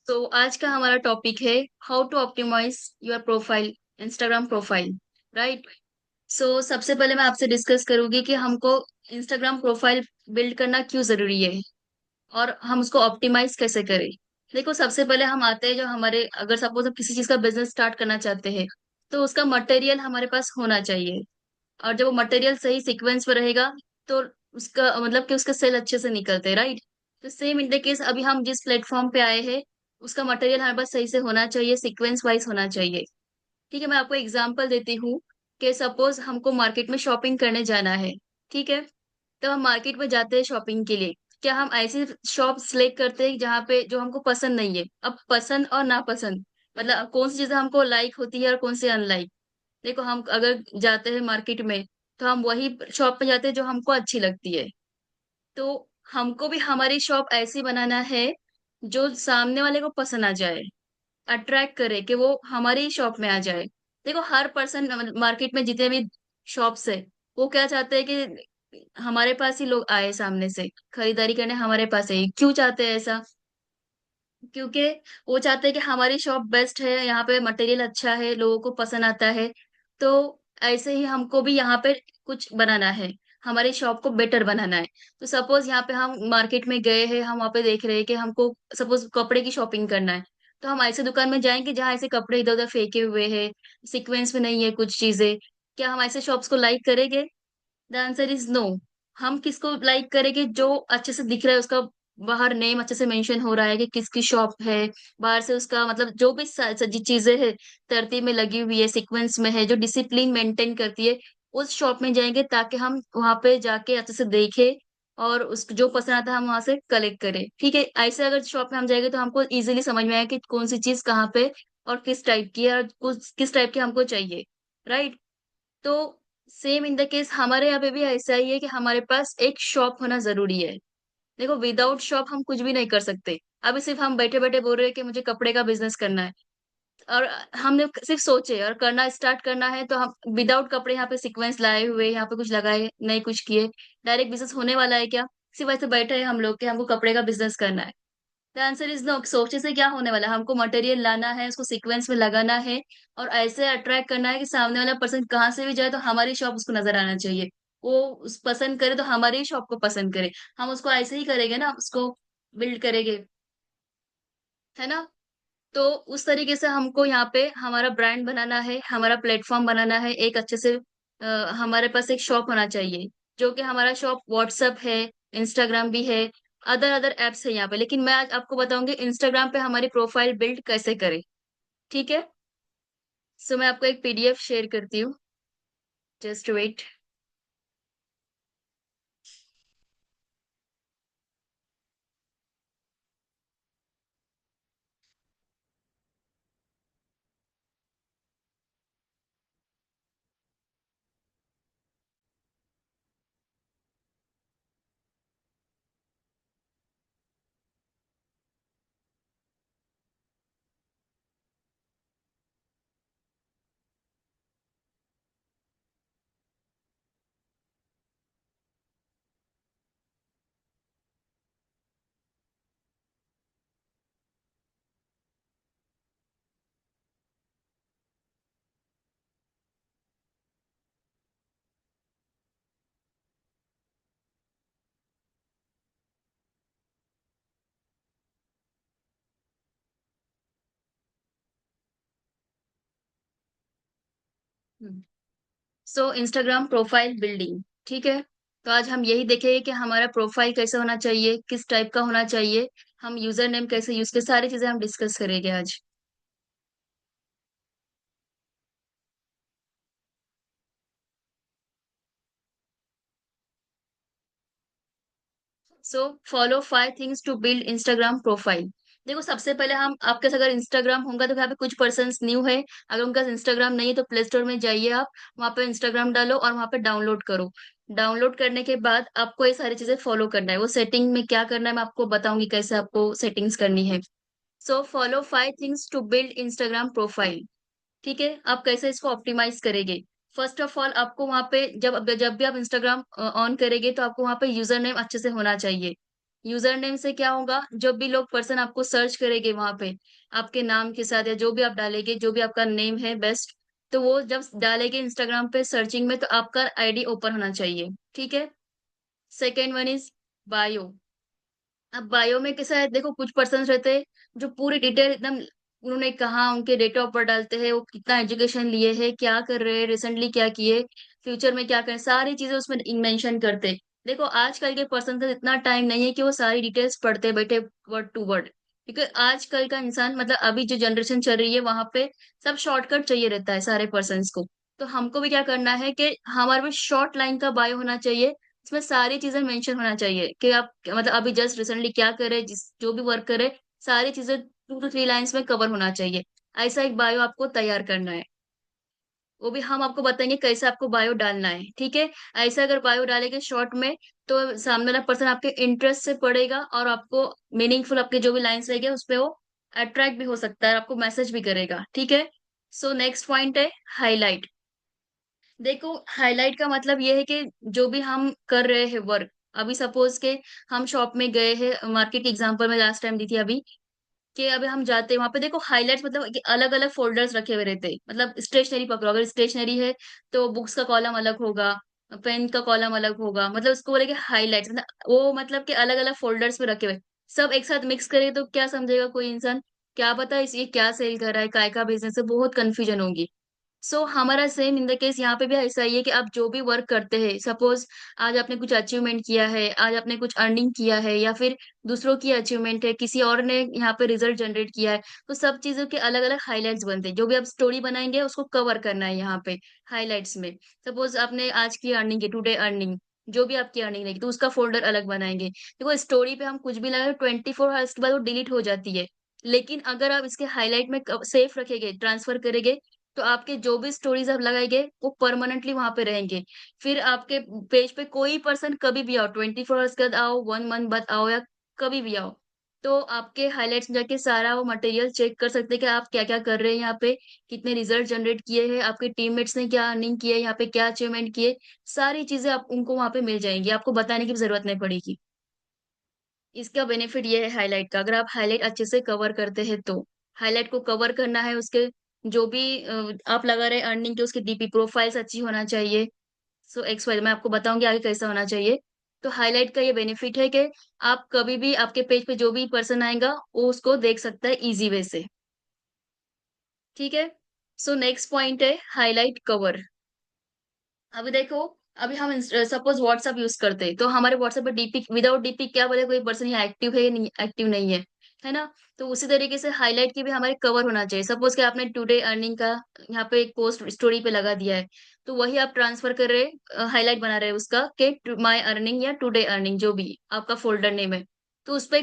तो आज का हमारा टॉपिक है how to optimize your profile, Instagram profile. Right. So सबसे पहले मैं आपसे डिस्कस करूंगी कि हमको इंस्टाग्राम प्रोफाइल बिल्ड करना क्यों जरूरी है और हम उसको ऑप्टिमाइज कैसे करें। देखो, सबसे पहले हम आते हैं जो हमारे, अगर सपोज हम किसी चीज का बिजनेस स्टार्ट करना चाहते हैं तो उसका मटेरियल हमारे पास होना चाहिए। और जब वो मटेरियल सही सीक्वेंस में रहेगा तो उसका मतलब कि उसके सेल अच्छे से निकलते हैं। राइट। तो सेम इन द केस अभी हम जिस प्लेटफॉर्म पे आए हैं उसका मटेरियल हमारे पास सही से होना चाहिए, सीक्वेंस वाइज होना चाहिए। ठीक है, मैं आपको एग्जांपल देती हूँ कि सपोज हमको मार्केट में शॉपिंग करने जाना है। ठीक है। तो हम मार्केट में जाते हैं शॉपिंग के लिए। क्या हम ऐसी शॉप सिलेक्ट करते हैं जहाँ पे जो हमको पसंद नहीं है? अब पसंद और नापसंद मतलब कौन सी चीजें हमको लाइक होती है और कौन सी अनलाइक। देखो, हम अगर जाते हैं मार्केट में तो हम वही शॉप पे जाते हैं जो हमको अच्छी लगती है। तो हमको भी हमारी शॉप ऐसी बनाना है जो सामने वाले को पसंद आ जाए, अट्रैक्ट करे कि वो हमारी ही शॉप में आ जाए। देखो, हर पर्सन मार्केट में जितने भी शॉप्स है वो क्या चाहते हैं कि हमारे पास ही लोग आए सामने से खरीदारी करने, हमारे पास है। क्यों चाहते हैं ऐसा? क्योंकि वो चाहते हैं कि हमारी शॉप बेस्ट है, यहाँ पे मटेरियल अच्छा है, लोगों को पसंद आता है। तो ऐसे ही हमको भी यहाँ पे कुछ बनाना है, हमारी शॉप को बेटर बनाना है। तो सपोज यहाँ पे हम मार्केट में गए हैं, हम वहाँ पे देख रहे हैं कि हमको सपोज कपड़े की शॉपिंग करना है। तो हम ऐसे दुकान में जाएंगे जहाँ ऐसे कपड़े इधर उधर फेंके हुए हैं, सीक्वेंस में नहीं है कुछ चीजें। क्या हम ऐसे शॉप्स को लाइक करेंगे? The answer is no. हम किसको लाइक करेंगे? जो अच्छे से दिख रहा है, उसका बाहर नेम अच्छे से मेंशन हो रहा है कि किसकी शॉप है। बाहर से उसका मतलब जो भी सजी चीजें है तरतीब में लगी हुई है, सीक्वेंस में है, जो डिसिप्लिन मेंटेन करती है, उस शॉप में जाएंगे ताकि हम वहां पे जाके अच्छे से देखें और उस जो पसंद आता है हम वहां से कलेक्ट करें। ठीक है, ऐसे अगर शॉप में हम जाएंगे तो हमको इजीली समझ में आए कि कौन सी चीज कहाँ पे और किस टाइप की है और किस टाइप की हमको चाहिए। राइट। तो सेम इन द केस हमारे यहाँ पे भी ऐसा ही है कि हमारे पास एक शॉप होना जरूरी है। देखो, विदाउट शॉप हम कुछ भी नहीं कर सकते। अभी सिर्फ हम बैठे बैठे बोल रहे हैं कि मुझे कपड़े का बिजनेस करना है और हमने सिर्फ सोचे और करना स्टार्ट करना है, तो हम विदाउट कपड़े यहाँ पे सीक्वेंस लाए हुए, यहाँ पे कुछ लगाए नहीं, कुछ किए, डायरेक्ट बिजनेस होने वाला है क्या? सिर्फ ऐसे बैठे हैं हम लोग कि हमको कपड़े का बिजनेस करना है। The answer is no. सोचने से क्या होने वाला है? हमको मटेरियल लाना है, उसको सीक्वेंस में लगाना है और ऐसे अट्रैक्ट करना है कि सामने वाला पर्सन कहाँ से भी जाए तो हमारी शॉप उसको नजर आना चाहिए। वो उस पसंद करे तो हमारी ही शॉप को पसंद करे। हम उसको ऐसे ही करेंगे ना, उसको बिल्ड करेंगे, है ना? तो उस तरीके से हमको यहाँ पे हमारा ब्रांड बनाना है, हमारा प्लेटफॉर्म बनाना है एक अच्छे से। हमारे पास एक शॉप होना चाहिए जो कि हमारा शॉप व्हाट्सअप है, इंस्टाग्राम भी है, अदर अदर एप्स है यहाँ पे। लेकिन मैं आज आपको बताऊंगी इंस्टाग्राम पे हमारी प्रोफाइल बिल्ड कैसे करें। ठीक है। सो मैं आपको एक पीडीएफ शेयर करती हूँ। Just wait. So Instagram profile building. ठीक है। तो आज हम यही देखेंगे कि हमारा प्रोफाइल कैसा होना चाहिए, किस टाइप का होना चाहिए, हम यूजर नेम कैसे यूज के सारी चीजें हम डिस्कस करेंगे आज। So follow 5 things to build Instagram profile. देखो, सबसे पहले हम आपके पास अगर इंस्टाग्राम होगा तो यहाँ पे कुछ पर्सन्स न्यू है। अगर उनका इंस्टाग्राम नहीं है तो प्ले स्टोर में जाइए, आप वहाँ पे इंस्टाग्राम डालो और वहाँ पे डाउनलोड करो। डाउनलोड करने के बाद आपको ये सारी चीजें फॉलो करना है। वो सेटिंग में क्या करना है मैं आपको बताऊंगी, कैसे आपको सेटिंग्स करनी है। So follow 5 things to build Instagram profile. ठीक है, आप कैसे इसको ऑप्टिमाइज करेंगे? फर्स्ट ऑफ ऑल आपको वहां पे जब जब भी आप इंस्टाग्राम ऑन करेंगे तो आपको वहां पे यूजर नेम अच्छे से होना चाहिए। यूजर नेम से क्या होगा, जब भी लोग पर्सन आपको सर्च करेंगे वहां पे आपके नाम के साथ या जो भी आप डालेंगे, जो भी आपका नेम है बेस्ट, तो वो जब डालेंगे इंस्टाग्राम पे सर्चिंग में तो आपका आईडी ओपन होना चाहिए। ठीक है। Second one is bio. अब बायो में कैसा है, देखो कुछ पर्सन रहते हैं जो पूरी डिटेल एकदम, उन्होंने कहा उनके डेट ऑफ बर्थ डालते हैं, वो कितना एजुकेशन लिए है, क्या कर रहे हैं, रिसेंटली क्या किए, फ्यूचर में क्या करें, सारी चीजें उसमें मेंशन करते हैं। देखो आजकल के पर्सन से इतना टाइम नहीं है कि वो सारी डिटेल्स पढ़ते बैठे वर्ड टू वर्ड, क्योंकि आजकल का इंसान मतलब अभी जो जनरेशन चल रही है वहां पे सब शॉर्टकट चाहिए रहता है सारे पर्सन को। तो हमको भी क्या करना है कि हमारे पास शॉर्ट लाइन का बायो होना चाहिए, इसमें सारी चीजें मेंशन होना चाहिए कि आप मतलब अभी जस्ट रिसेंटली क्या करे, जिस जो भी वर्क करे, सारी चीजें 2 to 3 लाइंस में कवर होना चाहिए। ऐसा एक बायो आपको तैयार करना है। वो भी हम आपको बताएंगे कैसे आपको बायो डालना है। ठीक है। ऐसा अगर बायो डालेंगे शॉर्ट में तो सामने वाला पर्सन आपके इंटरेस्ट से पढ़ेगा और आपको मीनिंगफुल आपके जो भी लाइंस रहेंगे उस पे वो अट्रैक्ट भी हो सकता है, आपको मैसेज भी करेगा। ठीक है। सो नेक्स्ट पॉइंट है हाईलाइट। देखो हाईलाइट का मतलब ये है कि जो भी हम कर रहे हैं वर्क, अभी सपोज के हम शॉप में गए हैं, मार्केट की एग्जांपल में लास्ट टाइम दी थी अभी, कि अभी हम जाते हैं वहां पे, देखो हाईलाइट्स मतलब कि अलग अलग फोल्डर्स रखे हुए रहते हैं, मतलब स्टेशनरी पकड़ो, अगर स्टेशनरी है तो बुक्स का कॉलम अलग होगा, पेन का कॉलम अलग होगा, मतलब उसको बोलेंगे हाईलाइट्स, मतलब वो मतलब कि अलग अलग फोल्डर्स पे रखे हुए सब एक साथ मिक्स करे तो क्या समझेगा कोई इंसान, क्या पता इस ये क्या सेल कर रहा है, काय का बिजनेस है, बहुत कंफ्यूजन होगी। हमारा सेम इन द केस यहाँ पे भी ऐसा ही है कि आप जो भी वर्क करते हैं, सपोज आज आपने कुछ अचीवमेंट किया है, आज आपने कुछ अर्निंग किया है, या फिर दूसरों की अचीवमेंट है, किसी और ने यहाँ पे रिजल्ट जनरेट किया है, तो सब चीजों के अलग अलग हाईलाइट्स बनते हैं। जो भी आप स्टोरी बनाएंगे उसको कवर करना है यहाँ पे हाईलाइट्स में। सपोज आपने आज की अर्निंग की, टुडे अर्निंग, जो भी आपकी अर्निंग रहेगी तो उसका फोल्डर अलग बनाएंगे। देखो स्टोरी पे हम कुछ भी लगाए 24 आवर्स के बाद वो डिलीट हो जाती है, लेकिन अगर आप इसके हाईलाइट में सेफ रखेंगे, ट्रांसफर करेंगे, तो आपके जो भी स्टोरीज आप लगाएंगे वो परमानेंटली वहां पे रहेंगे। फिर आपके पेज पे कोई पर्सन कभी भी आओ, 24 आवर्स के बाद आओ, 1 मंथ बाद आओ, या कभी भी आओ, तो आपके हाईलाइट्स में जाके सारा वो मटेरियल चेक कर सकते हैं कि आप क्या क्या कर रहे हैं यहाँ पे, कितने रिजल्ट जनरेट किए हैं, आपके टीममेट्स ने क्या अर्निंग किए, यहाँ पे क्या अचीवमेंट किए, सारी चीजें आप उनको वहां पे मिल जाएंगी, आपको बताने की भी जरूरत नहीं पड़ेगी। इसका बेनिफिट ये है हाईलाइट का, अगर आप हाईलाइट अच्छे से कवर करते हैं तो। हाईलाइट को कवर करना है उसके जो भी आप लगा रहे अर्निंग के, उसकी डीपी प्रोफाइल्स अच्छी होना चाहिए। एक्स वाई मैं आपको बताऊंगी आगे कैसा होना चाहिए। तो हाईलाइट का ये बेनिफिट है कि आप कभी भी आपके पेज पे जो भी पर्सन आएगा वो उसको देख सकता है इजी वे से। ठीक है। नेक्स्ट पॉइंट है हाईलाइट कवर। अभी देखो, अभी हम सपोज व्हाट्सएप यूज करते हैं तो हमारे व्हाट्सएप पे डीपी विदाउट डीपी क्या बोले कोई पर्सन यहाँ एक्टिव है या नहीं एक्टिव नहीं है ना। तो उसी तरीके से हाईलाइट की भी हमारे कवर होना चाहिए। सपोज कि आपने टुडे अर्निंग का यहाँ पे एक पोस्ट स्टोरी पे लगा दिया है, तो वही आप ट्रांसफर कर रहे, हाईलाइट बना रहे हैं उसका कि माई अर्निंग या टुडे अर्निंग जो भी आपका फोल्डर नेम है, तो उस पर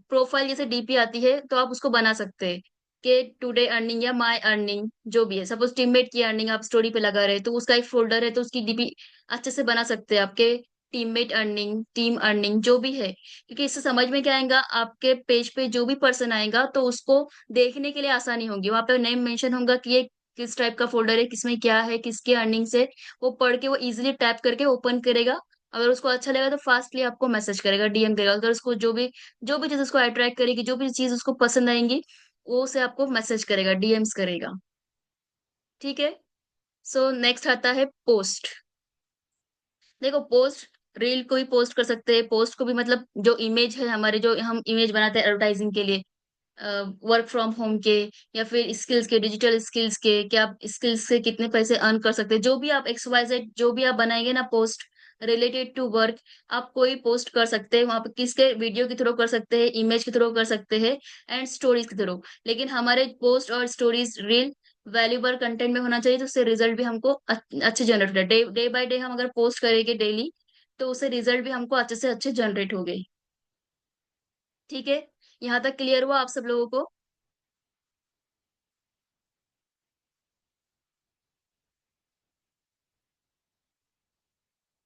प्रोफाइल जैसे डीपी आती है तो आप उसको बना सकते हैं कि टुडे अर्निंग या माय अर्निंग जो भी है। सपोज टीममेट की अर्निंग आप स्टोरी पे लगा रहे हैं तो उसका एक फोल्डर है तो उसकी डीपी अच्छे से बना सकते हैं आपके टीममेट अर्निंग, टीम अर्निंग जो भी है, क्योंकि इससे समझ में क्या आएगा, आपके पेज पे जो भी पर्सन आएगा तो उसको देखने के लिए आसानी होगी, वहां पे नेम मेंशन होगा कि ये किस टाइप का फोल्डर है, किसमें क्या है, किसकी अर्निंग से, वो पढ़ के वो इजिली टैप करके ओपन करेगा। अगर उसको अच्छा लगेगा तो फास्टली आपको मैसेज करेगा, डीएम करेगा, अगर उसको जो भी चीज उसको अट्रैक्ट करेगी, जो भी चीज उसको पसंद आएंगी, वो उसे आपको मैसेज करेगा, डीएम्स करेगा। ठीक है। नेक्स्ट आता है पोस्ट। देखो पोस्ट, रील को भी पोस्ट कर सकते हैं, पोस्ट को भी मतलब जो इमेज है हमारे, जो हम इमेज बनाते हैं एडवर्टाइजिंग के लिए, वर्क फ्रॉम होम के, या फिर स्किल्स के, डिजिटल स्किल्स के, कि आप स्किल्स से कितने पैसे अर्न कर सकते हैं, जो भी आप एक्स वाई जेड जो भी आप बनाएंगे ना पोस्ट रिलेटेड टू वर्क, आप कोई पोस्ट कर सकते हैं वहां पे, किसके वीडियो के थ्रू कर सकते हैं, इमेज के थ्रू कर सकते हैं, एंड स्टोरीज के थ्रू। लेकिन हमारे पोस्ट और स्टोरीज रील वैल्यूबल कंटेंट में होना चाहिए, तो उससे रिजल्ट भी हमको अच्छे जनरेट होते हैं। डे डे बाय डे हम अगर पोस्ट करेंगे डेली तो उससे रिजल्ट भी हमको अच्छे से अच्छे जनरेट हो गए। ठीक है। यहाँ तक क्लियर हुआ आप सब लोगों को?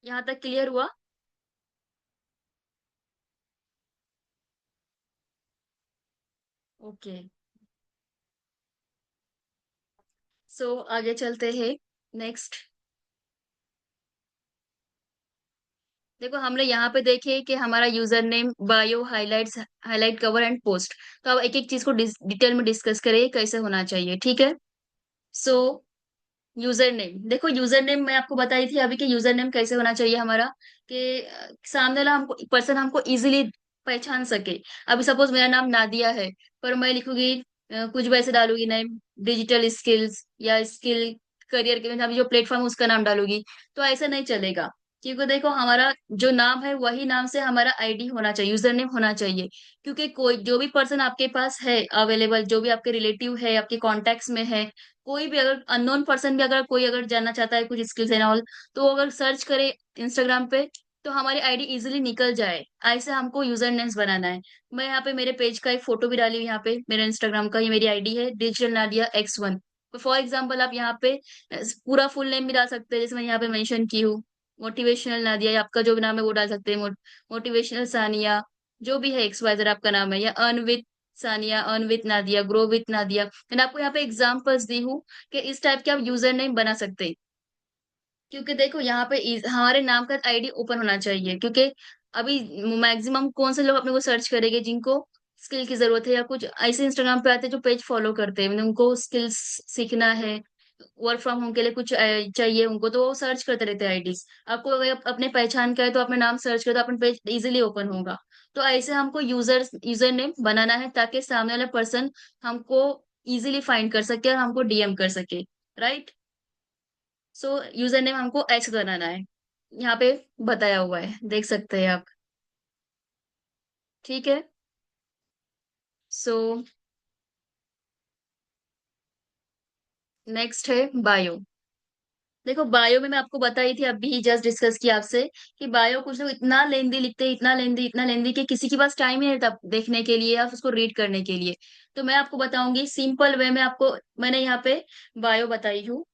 यहाँ तक क्लियर हुआ? ओके। आगे चलते हैं। नेक्स्ट, देखो हमने यहाँ पे देखे कि हमारा user name, bio, highlights, highlight, cover and post. तो अब एक एक चीज को डिटेल में डिस्कस करें कैसे होना चाहिए, ठीक है। सो यूजर नेम, देखो यूजर नेम मैं आपको बताई थी अभी कि यूजर नेम कैसे होना चाहिए हमारा, कि सामने वाला हमको पर्सन हमको इजीली पहचान सके। अभी सपोज मेरा नाम नादिया है, पर मैं लिखूंगी कुछ भी ऐसे डालूंगी नेम, डिजिटल स्किल्स या स्किल करियर के अभी जो प्लेटफॉर्म उसका नाम डालूंगी, तो ऐसा नहीं चलेगा। क्योंकि देखो हमारा जो नाम है वही नाम से हमारा आईडी होना चाहिए, यूजर नेम होना चाहिए। क्योंकि कोई जो भी पर्सन आपके पास है अवेलेबल, जो भी आपके रिलेटिव है, आपके कॉन्टेक्ट्स में है, कोई भी अगर अननोन पर्सन भी अगर कोई अगर जानना चाहता है कुछ स्किल्स एंड ऑल, तो वो अगर सर्च करे इंस्टाग्राम पे, तो हमारी आईडी इजीली निकल जाए। ऐसे हमको यूजर नेम्स बनाना है। मैं यहाँ पे मेरे पेज का एक फोटो भी डाली हूँ, यहाँ पे मेरे इंस्टाग्राम का, ये मेरी आईडी है डिजिटल नादिया X1। तो फॉर एग्जाम्पल आप यहाँ पे पूरा फुल नेम भी डाल सकते हैं, जैसे मैं यहाँ पे मेंशन की हूँ, मोटिवेशनल नादिया, या आपका जो भी नाम है वो डाल सकते हैं, मोटिवेशनल सानिया, जो भी है XYZ आपका नाम है, या earn with Sania, earn with Nadia, grow with Nadia. मैंने आपको यहाँ पे एग्जांपल्स दी हूँ कि इस टाइप के आप यूजर नेम बना सकते हैं। क्योंकि देखो यहाँ पे हमारे नाम का आईडी ओपन होना चाहिए, क्योंकि अभी मैक्सिमम कौन से लोग अपने को सर्च करेंगे जिनको स्किल की जरूरत है, या कुछ ऐसे इंस्टाग्राम पे आते हैं जो पेज फॉलो करते हैं, मतलब उनको स्किल्स सीखना है, वर्क फ्रॉम होम के लिए कुछ चाहिए उनको, तो वो सर्च करते रहते हैं आईडीज। आपको अगर अपने पहचान का है तो अपने नाम सर्च करो तो अपना पेज इजीली ओपन होगा। तो ऐसे हमको यूजर नेम बनाना है ताकि सामने वाला पर्सन हमको इजीली फाइंड कर सके और हमको डीएम कर सके, राइट। सो यूजर नेम हमको ऐसे बनाना है, यहाँ पे बताया हुआ है, देख सकते हैं आप, ठीक है। सो नेक्स्ट है बायो। देखो बायो में मैं आपको बताई थी, अभी ही जस्ट डिस्कस किया आपसे, कि बायो कुछ लोग इतना लेंदी लिखते हैं, इतना लेंदी, इतना लेंदी, कि किसी के पास टाइम ही नहीं रहता देखने के लिए या उसको रीड करने के लिए। तो मैं आपको बताऊंगी सिंपल वे में आपको, मैंने यहाँ पे बायो बताई हूँ।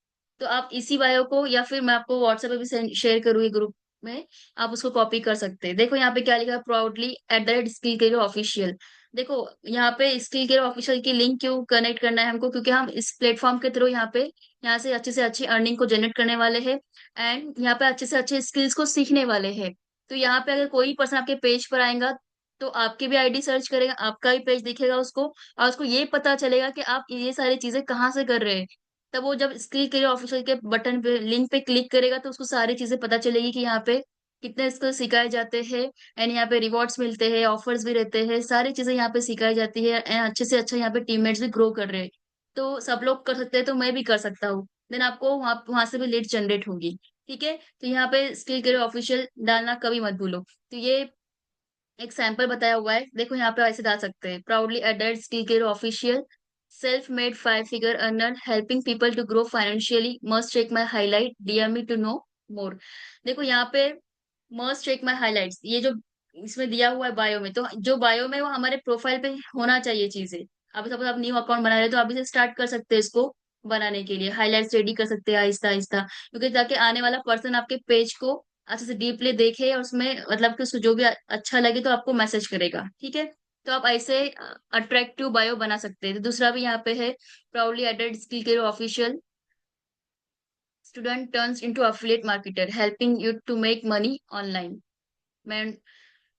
तो आप इसी बायो को, या फिर मैं आपको व्हाट्सएप पे भी शेयर करूंगी ग्रुप में, आप उसको कॉपी कर सकते हैं। देखो यहाँ पे क्या लिखा है, प्राउडली @स्किल करियर ऑफिशियल। देखो यहाँ पे स्किल केयर ऑफिशियल की लिंक क्यों कनेक्ट करना है हमको, क्योंकि हम इस प्लेटफॉर्म के थ्रू यहाँ से अच्छी अर्निंग को जनरेट करने वाले हैं, एंड यहाँ पे अच्छे से अच्छे स्किल्स को सीखने वाले हैं। तो यहाँ पे अगर कोई पर्सन आपके पेज पर आएगा, तो आपकी भी आईडी सर्च करेगा, आपका भी पेज दिखेगा उसको, और उसको ये पता चलेगा कि आप ये सारी चीजें कहाँ से कर रहे हैं। तब वो जब स्किल करियर ऑफिशियल के बटन पे, लिंक पे क्लिक करेगा, तो उसको सारी चीजें पता चलेगी कि यहाँ पे कितने स्किल सिखाए जाते हैं, एंड यहाँ पे रिवॉर्ड्स मिलते हैं, ऑफर्स भी रहते हैं, सारी चीजें यहाँ पे सिखाई जाती है, एंड अच्छे से अच्छा यहाँ पे टीममेट्स भी ग्रो कर रहे हैं। तो सब लोग कर सकते हैं तो मैं भी कर सकता हूँ, देन आपको वहां वहां से भी लीड जनरेट होगी, ठीक है। तो यहाँ पे स्किल करियर ऑफिशियल डालना कभी मत भूलो। तो ये एक सैंपल बताया हुआ है, देखो यहाँ पे ऐसे डाल सकते हैं, proudly added skill career official, self made 5 figure earner helping people to grow financially, must check my highlight, DM me to know more. देखो यहाँ पे मस्ट चेक माई हाईलाइट्स, ये जो इसमें दिया हुआ है बायो में, तो जो बायो में वो हमारे प्रोफाइल पे होना चाहिए चीजें। अब सपोज आप न्यू अकाउंट बना रहे हो तो अभी से स्टार्ट कर सकते हैं इसको बनाने के लिए, हाईलाइट्स रेडी कर सकते हैं आहिस्ता आहिस्ता, क्योंकि ताकि आने वाला पर्सन आपके पेज को अच्छे से डीपली देखे और उसमें मतलब कि उसको जो भी अच्छा लगे तो आपको मैसेज करेगा, ठीक है। तो आप ऐसे अट्रैक्टिव बायो बना सकते हैं। तो दूसरा भी यहाँ पे है, proudly added skill care official, student turns into affiliate marketer helping you to make money online,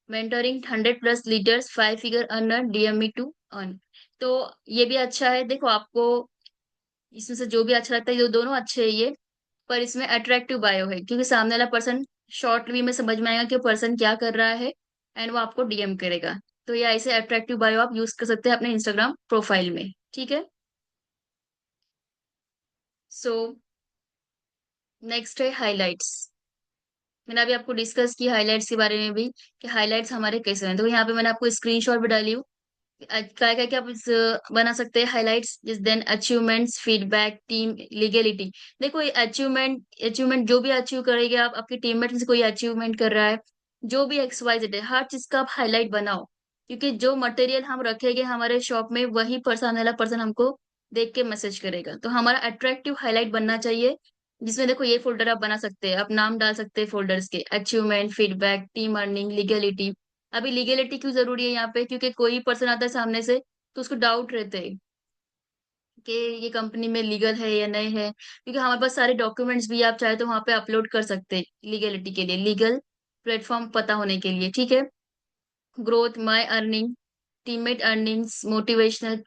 mentoring 100+ leaders, 5 figure earner, DM me to earn. तो ये भी अच्छा है, देखो आपको इसमें से जो भी अच्छा लगता है, ये दोनों अच्छे है ये, पर इसमें अट्रैक्टिव बायो है क्योंकि सामने वाला पर्सन शॉर्ट वी में समझ में आएगा कि पर्सन क्या कर रहा है, एंड वो आपको डीएम करेगा। तो ये ऐसे अट्रैक्टिव बायो आप यूज कर सकते हैं अपने इंस्टाग्राम प्रोफाइल में, ठीक है। सो नेक्स्ट है हाइलाइट्स। मैंने अभी आपको डिस्कस की हाइलाइट्स के बारे में भी, कि हाइलाइट्स हमारे कैसे हैं। तो यहाँ पे मैंने आपको स्क्रीनशॉट भी डाली हूँ, क्या क्या क्या आप बना सकते हैं हाइलाइट्स, जिस then achievements, feedback, team, legality. देखो ये अचीवमेंट, अचीवमेंट जो भी अचीव करेंगे आप, आपके टीममेट में से कोई अचीवमेंट कर रहा है, जो भी XYZ है, हर चीज का आप हाईलाइट बनाओ। क्योंकि जो मटेरियल हम रखेंगे हमारे शॉप में, वही पर्सन वाला पर्सन हमको देख के मैसेज करेगा। तो हमारा अट्रैक्टिव हाईलाइट बनना चाहिए, जिसमें देखो ये फोल्डर आप बना सकते हैं, आप नाम डाल सकते हैं फोल्डर्स के, achievement, feedback, team earning, legality. अभी लीगलिटी क्यों जरूरी है यहाँ पे, क्योंकि कोई पर्सन आता है सामने से तो उसको डाउट रहते हैं कि ये कंपनी में लीगल है या नहीं है, क्योंकि हमारे पास सारे डॉक्यूमेंट्स भी आप चाहे तो वहां पे अपलोड कर सकते हैं लीगलिटी के लिए, लीगल प्लेटफॉर्म पता होने के लिए, ठीक है। Growth, my earning, teammate earnings, motivational,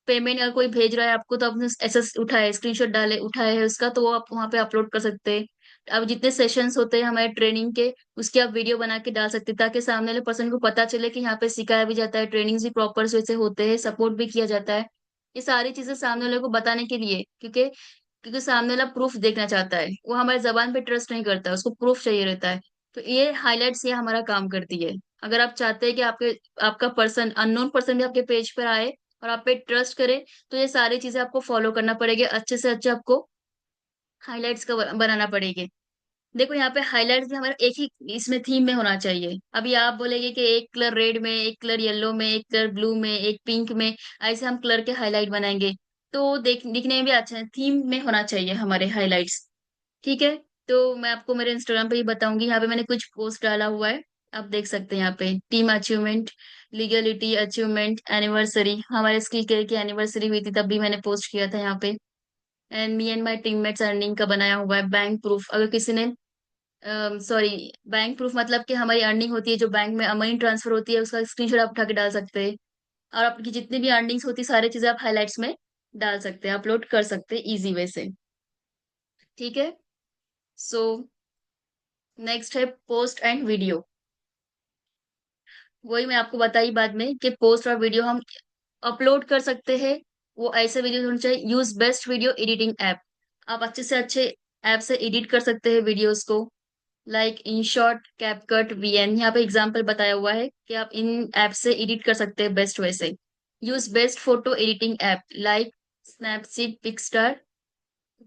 payment अगर कोई भेज रहा है आपको तो आपने ऐसा उठाए स्क्रीनशॉट डाले उठाए है उसका, तो वो आप वहाँ पे अपलोड कर सकते हैं। अब जितने सेशंस होते हैं हमारे ट्रेनिंग के, उसके आप वीडियो बना के डाल सकते हैं, ताकि सामने वाले पर्सन को पता चले कि यहाँ पे सिखाया भी जाता है, ट्रेनिंग्स भी प्रॉपर से वैसे होते हैं, सपोर्ट भी किया जाता है। ये सारी चीजें सामने वाले को बताने के लिए, क्योंकि क्योंकि सामने वाला प्रूफ देखना चाहता है, वो हमारे जबान पे ट्रस्ट नहीं करता है, उसको प्रूफ चाहिए रहता है। तो ये हाईलाइट्स ये हमारा काम करती है। अगर आप चाहते हैं कि आपके आपका पर्सन, अननोन पर्सन भी आपके पेज पर आए और आप पे ट्रस्ट करे, तो ये सारी चीजें आपको फॉलो करना पड़ेगी, अच्छे से अच्छे आपको हाइलाइट्स का बनाना पड़ेगी। देखो यहाँ पे हाइलाइट्स भी हमारा एक ही इसमें थीम में होना चाहिए। अभी आप बोलेंगे कि एक कलर रेड में, एक कलर येलो में, एक कलर ब्लू में, एक पिंक में, ऐसे हम कलर के हाईलाइट बनाएंगे तो दिखने में भी अच्छा है। थीम में होना चाहिए हमारे हाईलाइट्स, ठीक है। तो मैं आपको मेरे इंस्टाग्राम पे ही बताऊंगी, यहाँ पे मैंने कुछ पोस्ट डाला हुआ है, आप देख सकते हैं। यहाँ पे team achievement, legality achievement, anniversary, हमारे स्किल केयर की एनिवर्सरी हुई थी तब भी मैंने पोस्ट किया था यहाँ पे। And me and my teammates earning का बनाया हुआ है। बैंक प्रूफ, अगर किसी ने, सॉरी, बैंक प्रूफ मतलब कि हमारी अर्निंग होती है जो बैंक में मनी ट्रांसफर होती है, उसका स्क्रीनशॉट आप उठा के डाल सकते हैं। और आपकी जितनी भी अर्निंग्स होती है सारी चीजें आप हाईलाइट्स में डाल सकते हैं, अपलोड कर सकते हैं इजी वे से, ठीक है। सो नेक्स्ट है पोस्ट एंड वीडियो। वही मैं आपको बताई बाद में कि पोस्ट और वीडियो हम अपलोड कर सकते हैं। वो ऐसे वीडियो होने चाहिए, use best video editing app. आप अच्छे से अच्छे ऐप से एडिट कर सकते हैं वीडियोस को, like in short, CapCut, VN. यहाँ पे एग्जांपल बताया हुआ है कि आप इन ऐप से एडिट कर सकते हैं बेस्ट वे से। Use best photo editing app like Snapseed, PicsArt,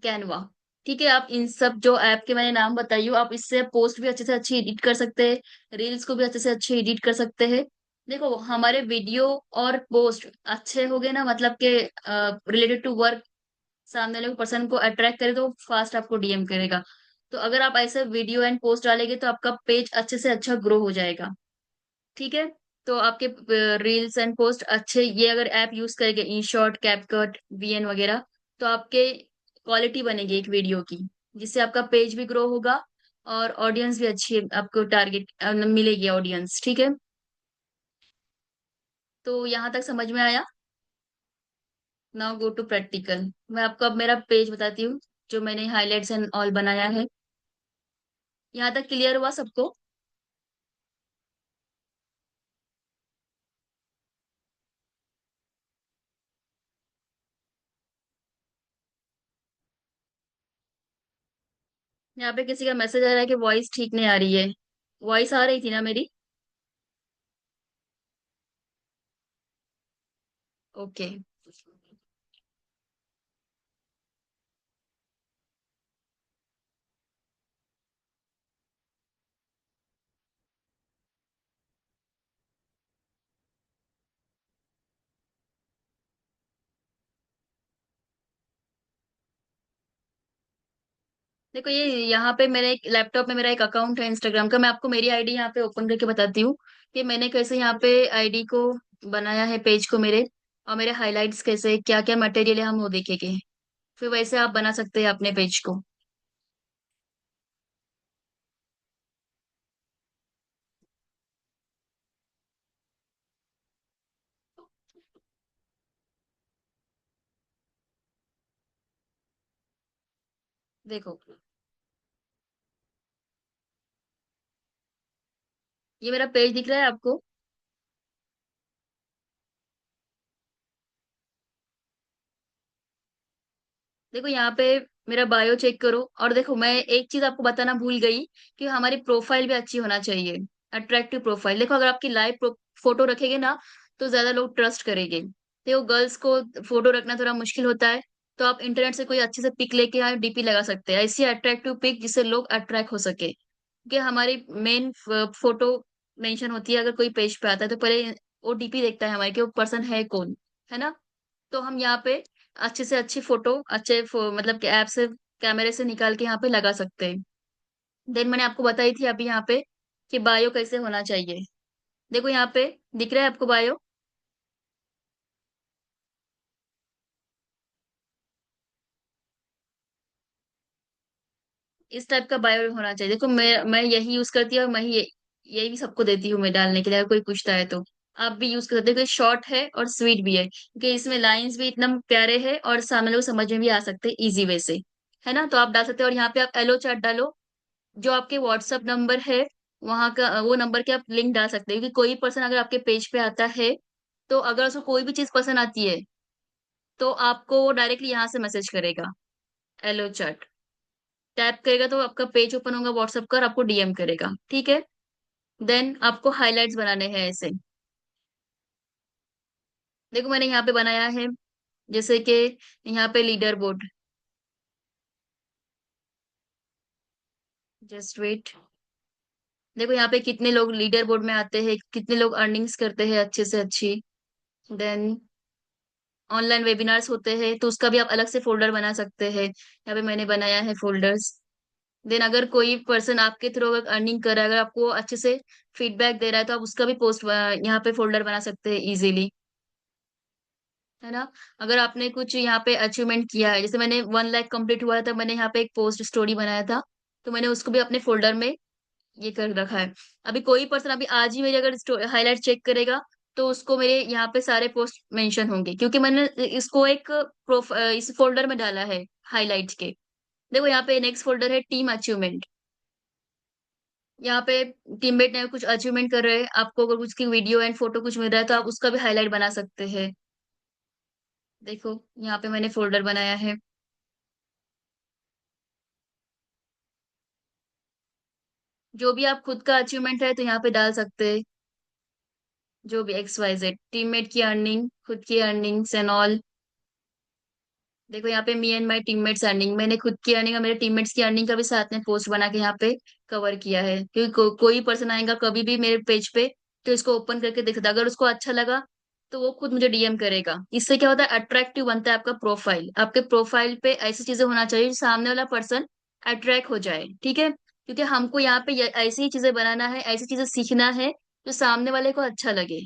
Canva, ठीक है। आप इन सब जो ऐप के मैंने नाम बताई हूँ, आप इससे पोस्ट भी अच्छे से अच्छी एडिट कर सकते हैं, रील्स को भी अच्छे से अच्छे एडिट कर सकते हैं। देखो हमारे वीडियो और पोस्ट अच्छे हो गए ना, मतलब के रिलेटेड टू वर्क, सामने वाले पर्सन को अट्रैक्ट करे तो फास्ट आपको डीएम करेगा। तो अगर आप ऐसे वीडियो एंड पोस्ट डालेंगे तो आपका पेज अच्छे से अच्छा ग्रो हो जाएगा, ठीक है। तो आपके रील्स एंड पोस्ट अच्छे, ये अगर ऐप यूज करेंगे इन शॉर्ट, कैपकट, वीएन वगैरह, तो आपके क्वालिटी बनेगी एक वीडियो की, जिससे आपका पेज भी ग्रो होगा और ऑडियंस भी अच्छी आपको टारगेट मिलेगी ऑडियंस, ठीक है। तो यहाँ तक समझ में आया। Now go to practical. मैं आपको अब मेरा पेज बताती हूँ जो मैंने हाईलाइट्स एंड ऑल बनाया है। यहाँ तक क्लियर हुआ सबको। यहाँ पे किसी का मैसेज आ रहा है कि वॉइस ठीक नहीं आ रही है। वॉइस आ रही थी ना मेरी? ओके। देखो ये यहाँ पे मेरे एक लैपटॉप में मेरा एक अकाउंट है इंस्टाग्राम का, मैं आपको मेरी आईडी यहाँ पे ओपन करके बताती हूँ कि मैंने कैसे यहाँ पे आईडी को बनाया है, पेज को मेरे, और मेरे हाइलाइट्स कैसे, क्या क्या मटेरियल है हम वो देखेंगे, फिर वैसे आप बना सकते हैं अपने पेज को। देखो ये मेरा पेज दिख रहा है आपको? देखो यहाँ पे मेरा बायो चेक करो, और देखो मैं एक चीज आपको बताना भूल गई कि हमारी प्रोफाइल भी अच्छी होना चाहिए, अट्रैक्टिव प्रोफाइल। देखो अगर आपकी लाइव फोटो रखेंगे ना तो ज्यादा लोग ट्रस्ट करेंगे। देखो गर्ल्स को फोटो रखना थोड़ा मुश्किल होता है, तो आप इंटरनेट से कोई अच्छे से पिक लेके यहाँ डीपी लगा सकते हैं, ऐसी अट्रैक्टिव पिक जिससे लोग अट्रैक्ट हो सके, कि हमारी मेन फोटो मेंशन होती है। अगर कोई पेज पे आता है तो पहले वो डीपी देखता है हमारे कि वो पर्सन है कौन, है ना। तो हम यहाँ पे अच्छे से अच्छी फोटो अच्छे मतलब कि ऐप से, कैमरे से निकाल के यहाँ पे लगा सकते हैं। देन मैंने आपको बताई थी अभी यहाँ पे कि बायो कैसे होना चाहिए। देखो यहाँ पे दिख रहा है आपको बायो? इस टाइप का बायो होना चाहिए। देखो मैं यही यूज करती हूँ, और मैं यही भी सबको देती हूँ मैं डालने के लिए, अगर कोई पूछता है तो। आप भी यूज कर सकते हो, शॉर्ट है और स्वीट भी है, क्योंकि इसमें लाइंस भी इतना प्यारे हैं और सामने लोग समझ में भी आ सकते हैं इजी वे से। है ना, तो आप डाल सकते हो। और यहाँ पे आप एलो चैट डालो, जो आपके व्हाट्सएप नंबर है वहां का, वो नंबर के आप लिंक डाल सकते हो, क्योंकि कोई पर्सन अगर आपके पेज पे आता है, तो अगर उसको कोई भी चीज पसंद आती है, तो आपको वो डायरेक्टली यहाँ से मैसेज करेगा, एलो चैट टैप करेगा, तो आपका पेज ओपन होगा व्हाट्सएप का और आपको डीएम करेगा। ठीक है। देन आपको हाइलाइट्स बनाने हैं ऐसे। देखो मैंने यहाँ पे बनाया है, जैसे कि यहाँ पे लीडर बोर्ड। Just wait. देखो यहाँ पे कितने लोग लीडर बोर्ड में आते हैं, कितने लोग अर्निंग्स करते हैं अच्छे से अच्छी। देन ऑनलाइन वेबिनार्स होते हैं, तो उसका भी आप अलग से फोल्डर बना सकते हैं। यहाँ पे मैंने बनाया है फोल्डर्स। देन अगर कोई पर्सन आपके थ्रू अगर अर्निंग कर रहा है, अगर आपको अच्छे से फीडबैक दे रहा है, तो आप उसका भी पोस्ट यहाँ पे फोल्डर बना सकते हैं इजीली। है ना। अगर आपने कुछ यहाँ पे अचीवमेंट किया है, जैसे मैंने 1 लाख कंप्लीट हुआ था, मैंने यहाँ पे एक पोस्ट स्टोरी बनाया था, तो मैंने उसको भी अपने फोल्डर में ये कर रखा है। अभी कोई पर्सन अभी आज ही मेरी अगर हाईलाइट चेक करेगा, तो उसको मेरे यहाँ पे सारे पोस्ट मेंशन होंगे, क्योंकि मैंने इसको एक इस फोल्डर में डाला है हाईलाइट के। देखो यहाँ पे नेक्स्ट फोल्डर है टीम अचीवमेंट। यहाँ पे टीममेट ने कुछ अचीवमेंट कर रहे हैं, आपको अगर उसकी वीडियो एंड फोटो कुछ मिल रहा है, तो आप उसका भी हाईलाइट बना सकते हैं। देखो यहाँ पे मैंने फोल्डर बनाया है। जो भी आप खुद का अचीवमेंट है, तो यहाँ पे डाल सकते हैं, जो भी XYZ, टीममेट की अर्निंग, खुद की अर्निंग्स एंड ऑल। देखो यहाँ पे me and my teammates earning, मैंने खुद की अर्निंग और मेरे टीममेट्स की अर्निंग का भी साथ में पोस्ट बना के यहाँ पे कवर किया है, क्योंकि कोई पर्सन आएगा कभी भी मेरे पेज पे, तो इसको ओपन करके देखता, अगर उसको अच्छा लगा, तो वो खुद मुझे डीएम करेगा। इससे क्या होता है, अट्रैक्टिव बनता है आपका प्रोफाइल। आपके प्रोफाइल पे ऐसी चीजें होना चाहिए जो सामने वाला पर्सन अट्रैक्ट हो जाए। ठीक है, क्योंकि हमको यहाँ पे ऐसी ही चीजें बनाना है, ऐसी चीजें सीखना है जो सामने वाले को अच्छा लगे,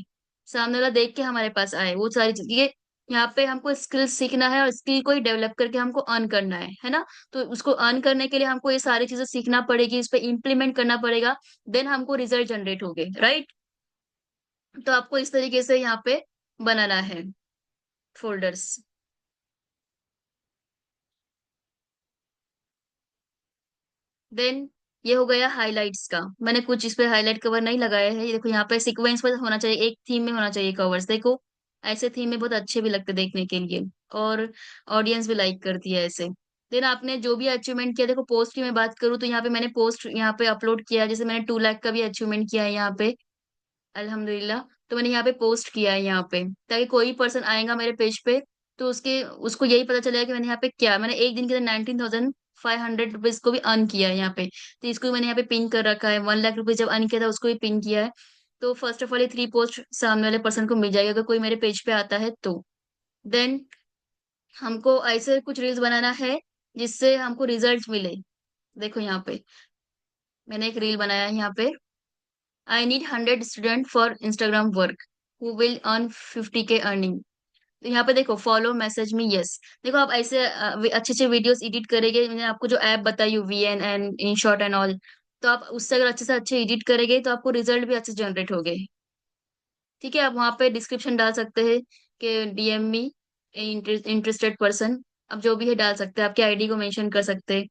सामने वाला देख के हमारे पास आए वो सारी चीज। यहाँ पे हमको स्किल सीखना है, और स्किल को ही डेवलप करके हमको अर्न करना है ना। तो उसको अर्न करने के लिए हमको ये सारी चीजें सीखना पड़ेगी, इस पे इम्प्लीमेंट करना पड़ेगा, देन हमको रिजल्ट जनरेट होंगे, राइट। तो आपको इस तरीके से यहाँ पे बनाना है फोल्डर्स। देन ये हो गया हाइलाइट्स का। मैंने कुछ इस पे हाईलाइट कवर नहीं लगाया है, ये देखो यहाँ पे सीक्वेंस पर होना चाहिए, एक थीम में होना चाहिए कवर्स। देखो ऐसे थीम में बहुत अच्छे भी लगते देखने के लिए, और ऑडियंस भी लाइक करती है ऐसे। देन आपने जो भी अचीवमेंट किया, देखो पोस्ट की मैं बात करूँ, तो यहाँ पे मैंने पोस्ट यहाँ पे अपलोड किया है, जैसे मैंने 2 लाख का भी अचीवमेंट किया है यहाँ पे, अल्हम्दुलिल्लाह। तो मैंने यहाँ पे पोस्ट किया है यहाँ पे, ताकि कोई पर्सन आएगा मेरे पेज पे, तो उसके उसको यही पता चलेगा कि मैंने यहाँ पे क्या, मैंने एक दिन के अंदर 19,500 रुपीज को भी अर्न किया है यहाँ पे। तो इसको भी मैंने यहाँ पे पिन कर रखा है, 1 लाख रुपीज जब अर्न किया था उसको भी पिन किया है। तो फर्स्ट ऑफ ऑल ये 3 पोस्ट सामने वाले पर्सन को मिल जाएगा, अगर कोई मेरे पेज पे आता है तो। देन हमको ऐसे कुछ रील्स बनाना है जिससे हमको रिजल्ट मिले। देखो यहाँ पे मैंने एक रील बनाया है यहाँ पे, I need 100 student for Instagram work who will earn 50K earning. तो यहाँ पे देखो फॉलो मैसेज में यस। देखो आप ऐसे अच्छे अच्छे वीडियोस एडिट करेंगे, मैंने आपको जो ऐप बताई VN and in short and all, तो आप उससे अगर अच्छे से अच्छे एडिट करेंगे, तो आपको रिजल्ट भी अच्छे जनरेट होंगे। ठीक है, आप वहाँ पे डिस्क्रिप्शन डाल सकते हैं कि डीएम मी इंटरेस्टेड पर्सन, अब जो भी है डाल सकते हैं, आपके आईडी को मेंशन कर सकते हैं।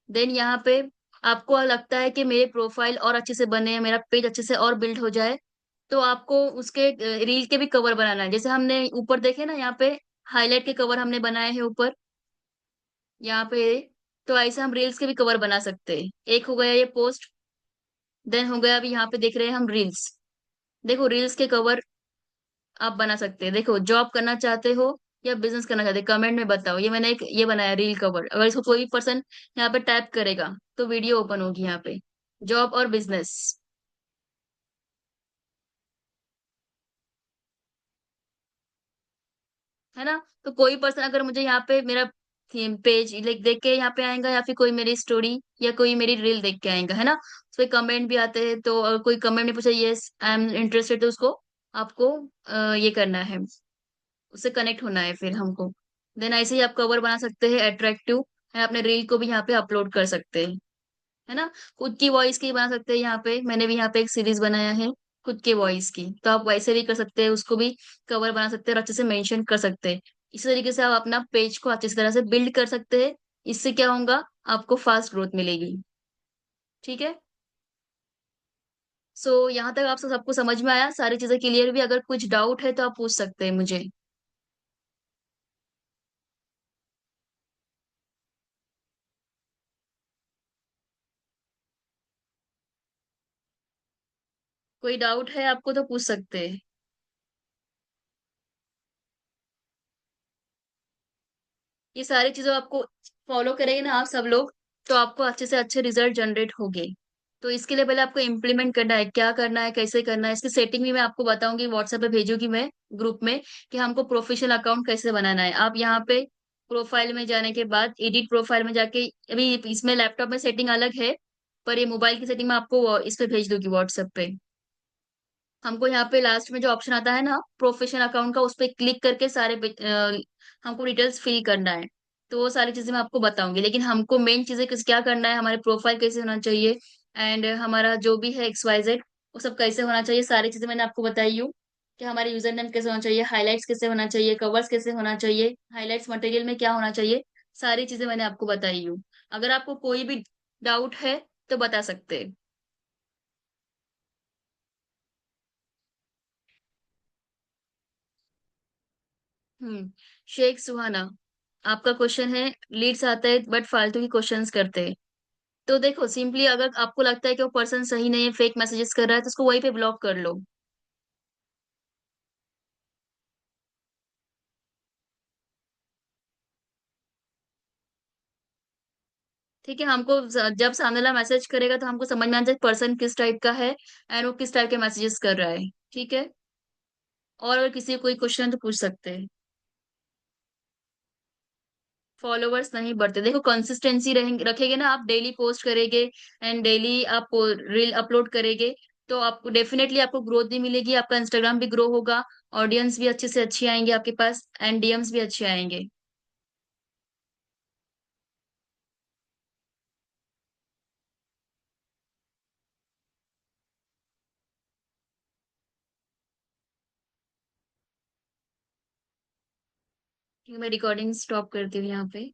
देन यहाँ पे आपको लगता है कि मेरे प्रोफाइल और अच्छे से बने, मेरा पेज अच्छे से और बिल्ड हो जाए, तो आपको उसके रील के भी कवर बनाना है, जैसे हमने ऊपर देखे ना यहाँ पे हाईलाइट के कवर हमने बनाए हैं ऊपर यहाँ पे। तो ऐसे हम रील्स के भी कवर बना सकते हैं। एक हो गया ये पोस्ट, देन हो गया अभी यहाँ पे देख रहे हैं हम रील्स। देखो रील्स के कवर आप बना सकते हैं। देखो जॉब करना चाहते हो या बिजनेस करना चाहते हो, कमेंट में बताओ। ये मैंने एक ये बनाया रील कवर, अगर इसको कोई पर्सन यहाँ पे टैप करेगा, तो वीडियो ओपन होगी यहाँ पे, जॉब और बिजनेस। है ना। तो कोई पर्सन अगर मुझे यहाँ पे मेरा थीम पेज लाइक देख के यहाँ पे आएगा, या फिर कोई मेरी स्टोरी या कोई मेरी रील देख के आएगा, है ना। उसपे कमेंट भी आते हैं, तो अगर कोई कमेंट में पूछा यस आई एम इंटरेस्टेड, तो उसको आपको ये करना है, उससे कनेक्ट होना है फिर हमको। देन ऐसे ही आप कवर बना सकते हैं अट्रैक्टिव, है अपने रील को भी यहाँ पे अपलोड कर सकते हैं। है ना? खुद की वॉइस की बना सकते हैं यहाँ पे, मैंने भी यहाँ पे एक सीरीज़ बनाया है खुद के वॉइस की, तो आप वैसे भी कर सकते हैं, उसको भी कवर बना सकते हैं और अच्छे से मेंशन कर सकते हैं। इसी तरीके से आप अपना पेज को अच्छी तरह से बिल्ड कर सकते हैं, इससे क्या होगा, आपको फास्ट ग्रोथ मिलेगी, ठीक है? सो यहाँ तक आप सबको समझ में आया, सारी चीज़ें क्लियर हुई, अगर कुछ डाउट है तो आप पूछ सकते हैं मुझे। कोई डाउट है आपको तो पूछ सकते हैं। ये सारी चीज़ें आपको फॉलो करेंगे ना आप सब लोग, तो आपको अच्छे से अच्छे रिजल्ट जनरेट होंगे। तो इसके लिए पहले आपको इम्प्लीमेंट करना है, क्या करना है, कैसे करना है, इसकी सेटिंग भी मैं आपको बताऊँगी, व्हाट्सएप पे भेजूँगी मैं ग्रुप में कि हमको प्रोफेशनल अकाउंट कैसे बनाना है। आप यहाँ पे प्रोफाइल में जाने के बाद एडिट प्रोफाइल में जाके अभी इसमें लैपटॉप में सेटिंग अलग है, पर ये मोबाइल की सेटिंग मैं आपको इस पे भेज दूँगी व्हाट्सएप पे। हमको यहाँ पे लास्ट में जो ऑप्शन आता है ना प्रोफेशनल अकाउंट का, उस पे क्लिक करके हमको डिटेल्स फिल करना है। तो वो सारी चीजें मैं आपको बताऊंगी, लेकिन हमको मेन चीजें किस क्या करना है, हमारे प्रोफाइल कैसे होना चाहिए एंड हमारा जो भी है XYZ वो सब कैसे होना चाहिए, सारी चीजें मैंने आपको बताई हूँ कि हमारे यूजर नेम कैसे होना चाहिए, हाईलाइट्स कैसे होना चाहिए, कवर्स कैसे होना चाहिए, हाईलाइट्स मटेरियल में क्या होना चाहिए, सारी चीजें मैंने आपको बताई हूँ। अगर आपको कोई भी डाउट है तो बता सकते हैं। शेख सुहाना, आपका क्वेश्चन है लीड्स आता है बट फालतू की क्वेश्चंस करते हैं। तो देखो सिंपली अगर आपको लगता है कि वो पर्सन सही नहीं है, फेक मैसेजेस कर रहा है, तो उसको वहीं पे ब्लॉक कर लो। ठीक है, हमको जब सामने वाला मैसेज करेगा तो हमको समझ में आ जाए पर्सन किस टाइप का है एंड वो किस टाइप के मैसेजेस कर रहा है। ठीक है, और अगर किसी को कोई क्वेश्चन तो पूछ सकते हैं। फॉलोवर्स नहीं बढ़ते, देखो कंसिस्टेंसी रहेंगे रखेंगे ना, आप डेली पोस्ट करेंगे एंड डेली आप रील अपलोड करेंगे, तो आपको डेफिनेटली आपको ग्रोथ भी मिलेगी, आपका इंस्टाग्राम भी ग्रो होगा, ऑडियंस भी अच्छे से अच्छी आएंगे आपके पास एंड DMs भी अच्छे आएंगे। मैं रिकॉर्डिंग स्टॉप करती हूँ यहाँ पे।